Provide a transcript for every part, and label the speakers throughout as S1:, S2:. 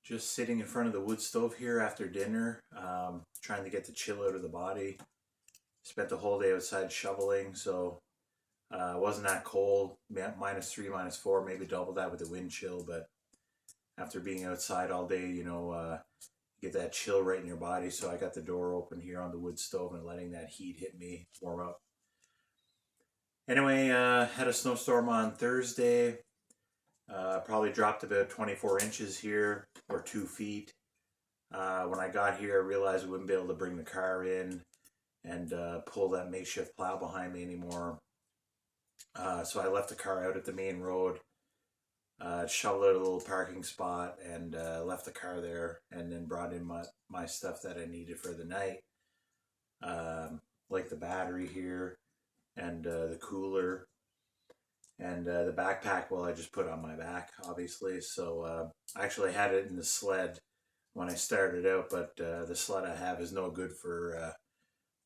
S1: Just sitting in front of the wood stove here after dinner, trying to get the chill out of the body. Spent the whole day outside shoveling, so it wasn't that cold. -3, -4, maybe double that with the wind chill. But after being outside all day, you get that chill right in your body. So I got the door open here on the wood stove and letting that heat hit me, warm up. Anyway, had a snowstorm on Thursday. Probably dropped about 24 inches here, or 2 feet. When I got here, I realized I wouldn't be able to bring the car in and pull that makeshift plow behind me anymore. So I left the car out at the main road, shoveled out a little parking spot, and left the car there, and then brought in my stuff that I needed for the night, like the battery here, and the cooler, and the backpack, well, I just put on my back, obviously. So I actually had it in the sled when I started out, but the sled I have is no good for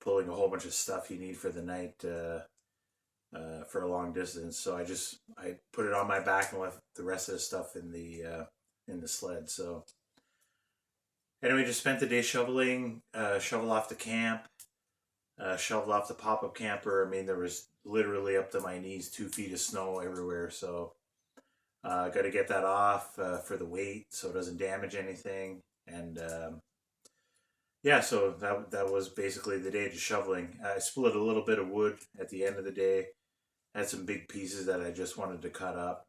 S1: pulling a whole bunch of stuff you need for the night for a long distance. So I put it on my back and left the rest of the stuff in the sled. So anyway, just spent the day shoveling, shoveled off the camp, shoveled off the pop-up camper. I mean, there was literally up to my knees, 2 feet of snow everywhere. So got to get that off for the weight so it doesn't damage anything. And yeah, so that was basically the day, just shoveling. I split a little bit of wood at the end of the day. Had some big pieces that I just wanted to cut up.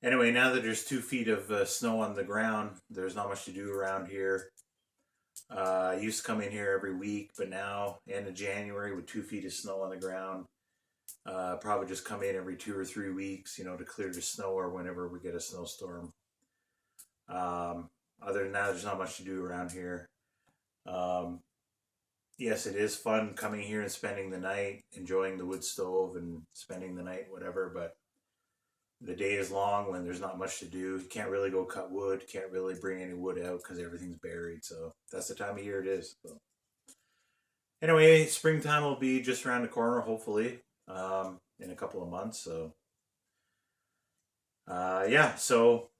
S1: Anyway, now that there's 2 feet of snow on the ground, there's not much to do around here. I used to come in here every week, but now, end of January, with 2 feet of snow on the ground, probably just come in every 2 or 3 weeks, to clear the snow or whenever we get a snowstorm. Other than that, there's not much to do around here. Yes, it is fun coming here and spending the night, enjoying the wood stove and spending the night, whatever, but the day is long when there's not much to do. You can't really go cut wood, can't really bring any wood out because everything's buried, so that's the time of year it is. So anyway, springtime will be just around the corner, hopefully, in a couple of months. So yeah, so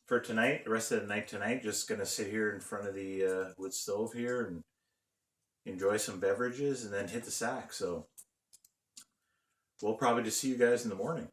S1: for tonight, the rest of the night tonight, just gonna sit here in front of the wood stove here and enjoy some beverages and then hit the sack. So we'll probably just see you guys in the morning.